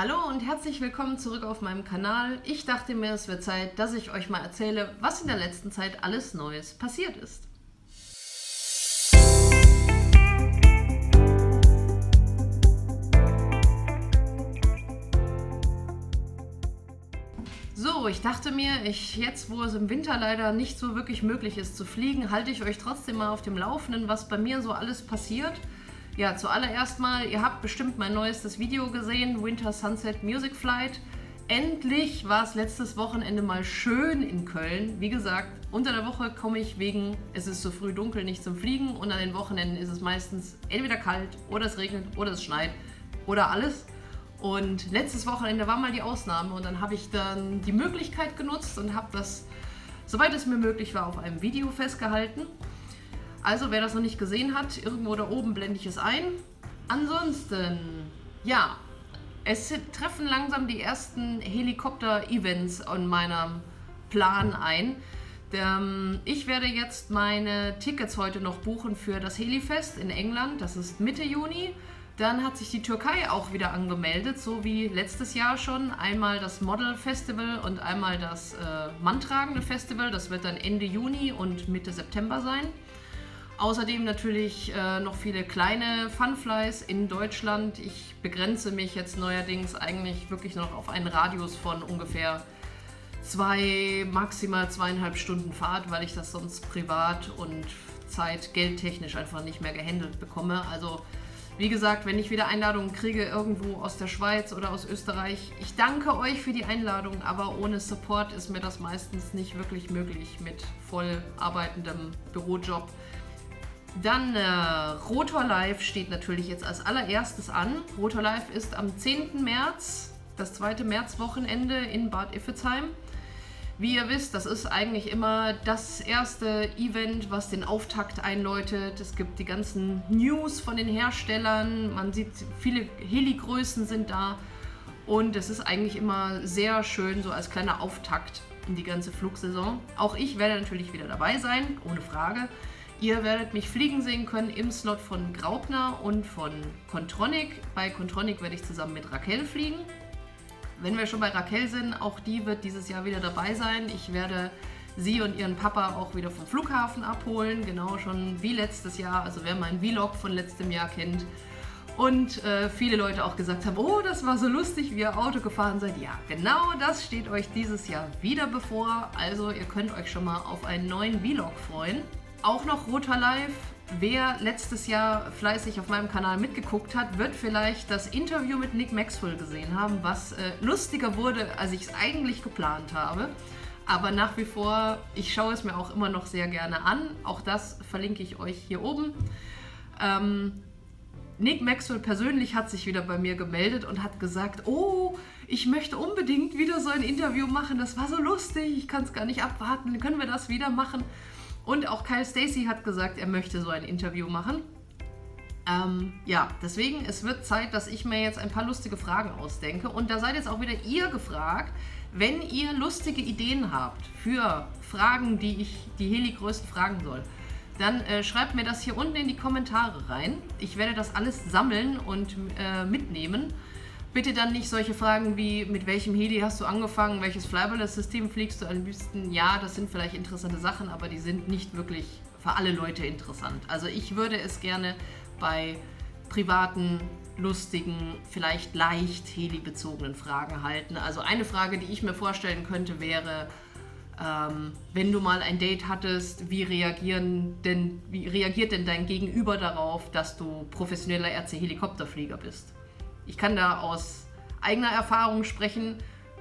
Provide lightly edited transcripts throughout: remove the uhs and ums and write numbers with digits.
Hallo und herzlich willkommen zurück auf meinem Kanal. Ich dachte mir, es wird Zeit, dass ich euch mal erzähle, was in der letzten Zeit alles Neues passiert ist. So, ich dachte mir, jetzt wo es im Winter leider nicht so wirklich möglich ist zu fliegen, halte ich euch trotzdem mal auf dem Laufenden, was bei mir so alles passiert. Ja, zuallererst mal, ihr habt bestimmt mein neuestes Video gesehen, Winter Sunset Music Flight. Endlich war es letztes Wochenende mal schön in Köln. Wie gesagt, unter der Woche komme ich wegen, es ist so früh dunkel, nicht zum Fliegen und an den Wochenenden ist es meistens entweder kalt oder es regnet oder es schneit oder alles. Und letztes Wochenende war mal die Ausnahme und dann habe ich dann die Möglichkeit genutzt und habe das, soweit es mir möglich war, auf einem Video festgehalten. Also wer das noch nicht gesehen hat, irgendwo da oben blende ich es ein. Ansonsten, ja, es treffen langsam die ersten Helikopter-Events in meinem Plan ein. Ich werde jetzt meine Tickets heute noch buchen für das Helifest in England, das ist Mitte Juni. Dann hat sich die Türkei auch wieder angemeldet, so wie letztes Jahr schon. Einmal das Model Festival und einmal das Manntragende Festival. Das wird dann Ende Juni und Mitte September sein. Außerdem natürlich noch viele kleine Funflies in Deutschland. Ich begrenze mich jetzt neuerdings eigentlich wirklich nur noch auf einen Radius von ungefähr maximal 2,5 Stunden Fahrt, weil ich das sonst privat und geldtechnisch einfach nicht mehr gehandelt bekomme. Also wie gesagt, wenn ich wieder Einladungen kriege irgendwo aus der Schweiz oder aus Österreich, ich danke euch für die Einladung, aber ohne Support ist mir das meistens nicht wirklich möglich mit voll arbeitendem Bürojob. Dann Rotor Live steht natürlich jetzt als allererstes an. Rotor Live ist am 10. März, das zweite Märzwochenende in Bad Iffezheim. Wie ihr wisst, das ist eigentlich immer das erste Event, was den Auftakt einläutet. Es gibt die ganzen News von den Herstellern, man sieht, viele Heli-Größen sind da und es ist eigentlich immer sehr schön, so als kleiner Auftakt in die ganze Flugsaison. Auch ich werde natürlich wieder dabei sein, ohne Frage. Ihr werdet mich fliegen sehen können im Slot von Graupner und von Contronic. Bei Contronic werde ich zusammen mit Raquel fliegen. Wenn wir schon bei Raquel sind, auch die wird dieses Jahr wieder dabei sein. Ich werde sie und ihren Papa auch wieder vom Flughafen abholen, genau schon wie letztes Jahr. Also wer meinen Vlog von letztem Jahr kennt und viele Leute auch gesagt haben, oh, das war so lustig, wie ihr Auto gefahren seid. Ja, genau das steht euch dieses Jahr wieder bevor. Also ihr könnt euch schon mal auf einen neuen Vlog freuen. Auch noch Rotor Live. Wer letztes Jahr fleißig auf meinem Kanal mitgeguckt hat, wird vielleicht das Interview mit Nick Maxwell gesehen haben, was lustiger wurde, als ich es eigentlich geplant habe. Aber nach wie vor, ich schaue es mir auch immer noch sehr gerne an. Auch das verlinke ich euch hier oben. Nick Maxwell persönlich hat sich wieder bei mir gemeldet und hat gesagt, oh, ich möchte unbedingt wieder so ein Interview machen. Das war so lustig, ich kann es gar nicht abwarten. Können wir das wieder machen? Und auch Kyle Stacy hat gesagt, er möchte so ein Interview machen. Ja, deswegen, es wird Zeit, dass ich mir jetzt ein paar lustige Fragen ausdenke. Und da seid jetzt auch wieder ihr gefragt, wenn ihr lustige Ideen habt für Fragen, die ich die Heli-Größen fragen soll, dann schreibt mir das hier unten in die Kommentare rein. Ich werde das alles sammeln und mitnehmen. Bitte dann nicht solche Fragen wie, mit welchem Heli hast du angefangen, welches Flybalance-System fliegst du am liebsten? Ja, das sind vielleicht interessante Sachen, aber die sind nicht wirklich für alle Leute interessant. Also ich würde es gerne bei privaten, lustigen, vielleicht leicht Heli-bezogenen Fragen halten. Also eine Frage, die ich mir vorstellen könnte, wäre, wenn du mal ein Date hattest, wie reagiert denn dein Gegenüber darauf, dass du professioneller RC-Helikopterflieger bist? Ich kann da aus eigener Erfahrung sprechen,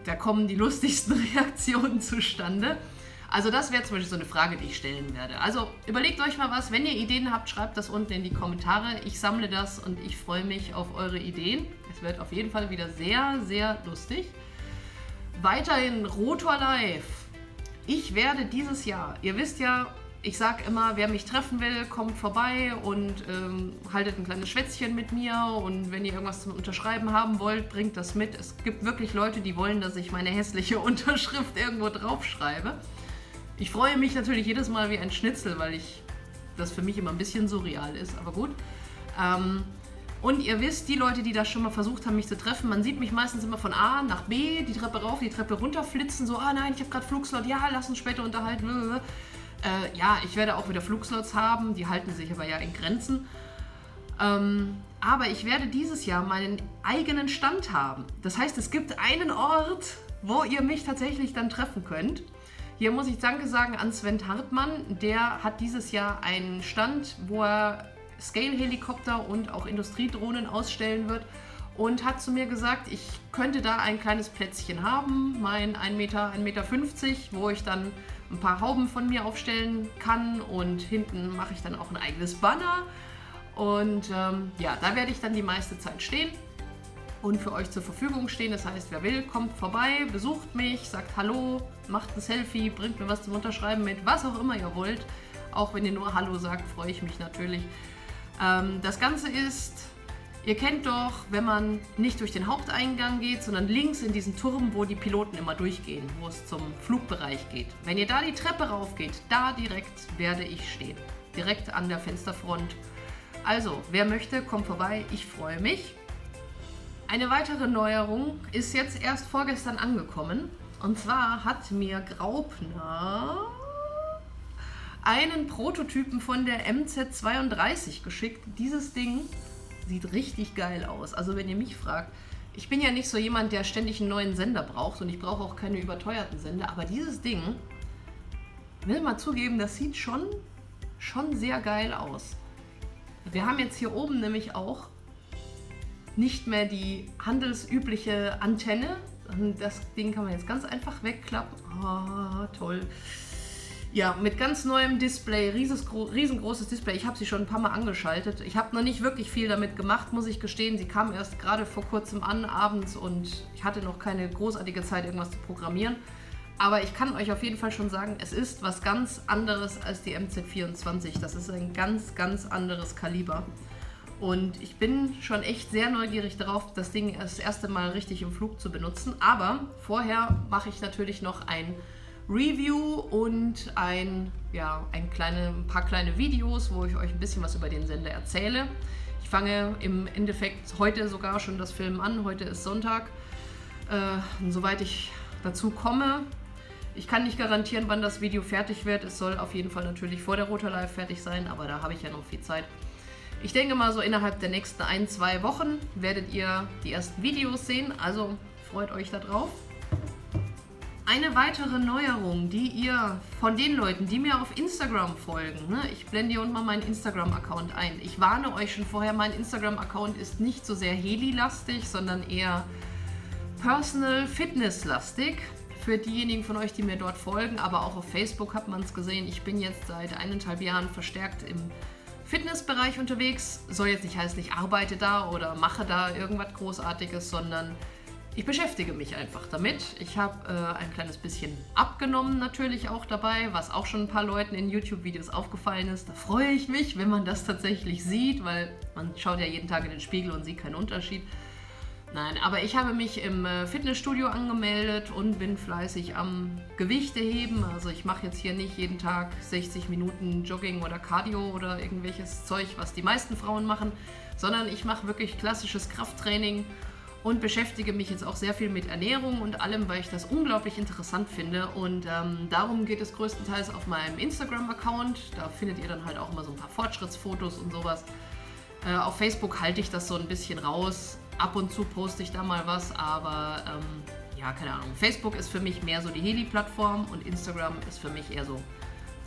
da kommen die lustigsten Reaktionen zustande. Also das wäre zum Beispiel so eine Frage, die ich stellen werde. Also überlegt euch mal was, wenn ihr Ideen habt, schreibt das unten in die Kommentare. Ich sammle das und ich freue mich auf eure Ideen. Es wird auf jeden Fall wieder sehr, sehr lustig. Weiterhin Rotor Live. Ich werde dieses Jahr, ihr wisst ja, ich sage immer, wer mich treffen will, kommt vorbei und haltet ein kleines Schwätzchen mit mir und wenn ihr irgendwas zum Unterschreiben haben wollt, bringt das mit. Es gibt wirklich Leute, die wollen, dass ich meine hässliche Unterschrift irgendwo draufschreibe. Ich freue mich natürlich jedes Mal wie ein Schnitzel, weil das für mich immer ein bisschen surreal ist, aber gut. Und ihr wisst, die Leute, die das schon mal versucht haben, mich zu treffen, man sieht mich meistens immer von A nach B, die Treppe rauf, die Treppe runter flitzen, so, nein, ich habe gerade Flugslot, ja, lass uns später unterhalten. Ja, ich werde auch wieder Flugslots haben, die halten sich aber ja in Grenzen. Aber ich werde dieses Jahr meinen eigenen Stand haben. Das heißt, es gibt einen Ort, wo ihr mich tatsächlich dann treffen könnt. Hier muss ich Danke sagen an Sven Hartmann. Der hat dieses Jahr einen Stand, wo er Scale-Helikopter und auch Industriedrohnen ausstellen wird und hat zu mir gesagt, ich könnte da ein kleines Plätzchen haben, mein 1,50 Meter, 1,50 Meter, wo ich dann ein paar Hauben von mir aufstellen kann und hinten mache ich dann auch ein eigenes Banner. Und ja, da werde ich dann die meiste Zeit stehen und für euch zur Verfügung stehen. Das heißt, wer will, kommt vorbei, besucht mich, sagt Hallo, macht ein Selfie, bringt mir was zum Unterschreiben mit, was auch immer ihr wollt. Auch wenn ihr nur Hallo sagt, freue ich mich natürlich. Das Ganze ist, ihr kennt doch, wenn man nicht durch den Haupteingang geht, sondern links in diesen Turm, wo die Piloten immer durchgehen, wo es zum Flugbereich geht. Wenn ihr da die Treppe rauf geht, da direkt werde ich stehen. Direkt an der Fensterfront. Also, wer möchte, kommt vorbei. Ich freue mich. Eine weitere Neuerung ist jetzt erst vorgestern angekommen. Und zwar hat mir Graupner einen Prototypen von der MZ32 geschickt. Dieses Ding sieht richtig geil aus. Also wenn ihr mich fragt, ich bin ja nicht so jemand, der ständig einen neuen Sender braucht und ich brauche auch keine überteuerten Sender. Aber dieses Ding, will mal zugeben, das sieht schon sehr geil aus. Wir haben jetzt hier oben nämlich auch nicht mehr die handelsübliche Antenne. Das Ding kann man jetzt ganz einfach wegklappen. Oh, toll. Ja, mit ganz neuem Display, riesengroßes Display. Ich habe sie schon ein paar Mal angeschaltet. Ich habe noch nicht wirklich viel damit gemacht, muss ich gestehen. Sie kam erst gerade vor kurzem an, abends, und ich hatte noch keine großartige Zeit, irgendwas zu programmieren. Aber ich kann euch auf jeden Fall schon sagen, es ist was ganz anderes als die MZ24. Das ist ein ganz anderes Kaliber. Und ich bin schon echt sehr neugierig darauf, das Ding das erste Mal richtig im Flug zu benutzen. Aber vorher mache ich natürlich noch ein Review und ein paar kleine Videos, wo ich euch ein bisschen was über den Sender erzähle. Ich fange im Endeffekt heute sogar schon das Filmen an. Heute ist Sonntag. Soweit ich dazu komme. Ich kann nicht garantieren, wann das Video fertig wird. Es soll auf jeden Fall natürlich vor der Rotor Live fertig sein, aber da habe ich ja noch viel Zeit. Ich denke mal, so innerhalb der nächsten 1-2 Wochen werdet ihr die ersten Videos sehen, also freut euch da drauf. Eine weitere Neuerung, die ihr von den Leuten, die mir auf Instagram folgen, ne, ich blende hier unten mal meinen Instagram-Account ein. Ich warne euch schon vorher, mein Instagram-Account ist nicht so sehr Heli-lastig, sondern eher Personal-Fitness-lastig. Für diejenigen von euch, die mir dort folgen, aber auch auf Facebook hat man es gesehen. Ich bin jetzt seit 1,5 Jahren verstärkt im Fitnessbereich unterwegs. Soll jetzt nicht heißen, ich arbeite da oder mache da irgendwas Großartiges, sondern ich beschäftige mich einfach damit. Ich habe ein kleines bisschen abgenommen natürlich auch dabei, was auch schon ein paar Leuten in YouTube-Videos aufgefallen ist. Da freue ich mich, wenn man das tatsächlich sieht, weil man schaut ja jeden Tag in den Spiegel und sieht keinen Unterschied. Nein, aber ich habe mich im Fitnessstudio angemeldet und bin fleißig am Gewichte heben. Also ich mache jetzt hier nicht jeden Tag 60 Minuten Jogging oder Cardio oder irgendwelches Zeug, was die meisten Frauen machen, sondern ich mache wirklich klassisches Krafttraining und beschäftige mich jetzt auch sehr viel mit Ernährung und allem, weil ich das unglaublich interessant finde. Und darum geht es größtenteils auf meinem Instagram-Account. Da findet ihr dann halt auch immer so ein paar Fortschrittsfotos und sowas. Auf Facebook halte ich das so ein bisschen raus. Ab und zu poste ich da mal was, aber ja, keine Ahnung. Facebook ist für mich mehr so die Heli-Plattform und Instagram ist für mich eher so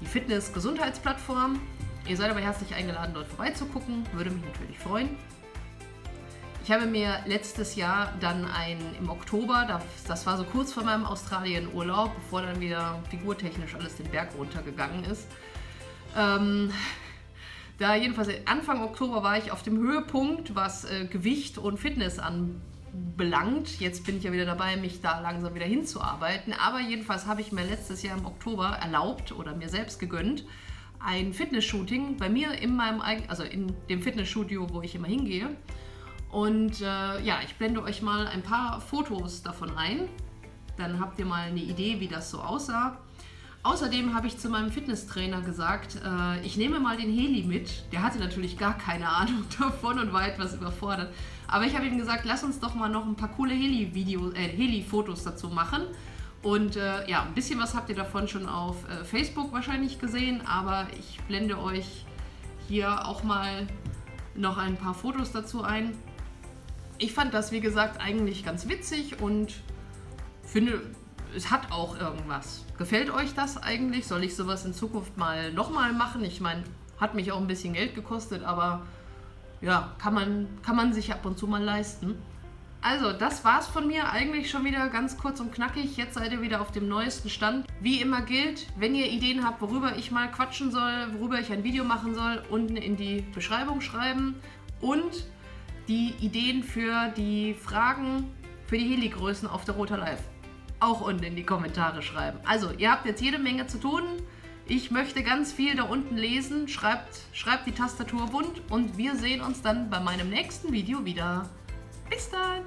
die Fitness-Gesundheitsplattform. Ihr seid aber herzlich eingeladen, dort vorbeizugucken. Würde mich natürlich freuen. Ich habe mir letztes Jahr dann im Oktober, das war so kurz vor meinem Australien-Urlaub, bevor dann wieder figurtechnisch alles den Berg runtergegangen ist, da jedenfalls Anfang Oktober war ich auf dem Höhepunkt, was Gewicht und Fitness anbelangt. Jetzt bin ich ja wieder dabei, mich da langsam wieder hinzuarbeiten. Aber jedenfalls habe ich mir letztes Jahr im Oktober erlaubt oder mir selbst gegönnt, ein Fitness-Shooting bei mir in dem Fitnessstudio, wo ich immer hingehe. Und ja, ich blende euch mal ein paar Fotos davon ein. Dann habt ihr mal eine Idee, wie das so aussah. Außerdem habe ich zu meinem Fitnesstrainer gesagt, ich nehme mal den Heli mit. Der hatte natürlich gar keine Ahnung davon und war etwas überfordert. Aber ich habe ihm gesagt, lass uns doch mal noch ein paar coole Heli-Fotos dazu machen. Und ja, ein bisschen was habt ihr davon schon auf Facebook wahrscheinlich gesehen, aber ich blende euch hier auch mal noch ein paar Fotos dazu ein. Ich fand das, wie gesagt, eigentlich ganz witzig und finde, es hat auch irgendwas. Gefällt euch das eigentlich? Soll ich sowas in Zukunft mal nochmal machen? Ich meine, hat mich auch ein bisschen Geld gekostet, aber ja, kann man sich ab und zu mal leisten. Also, das war's von mir. Eigentlich schon wieder ganz kurz und knackig. Jetzt seid ihr wieder auf dem neuesten Stand. Wie immer gilt, wenn ihr Ideen habt, worüber ich mal quatschen soll, worüber ich ein Video machen soll, unten in die Beschreibung schreiben. Und die Ideen für die Fragen für die Heli-Größen auf der Rota Live auch unten in die Kommentare schreiben. Also, ihr habt jetzt jede Menge zu tun. Ich möchte ganz viel da unten lesen. Schreibt die Tastatur bunt und wir sehen uns dann bei meinem nächsten Video wieder. Bis dann!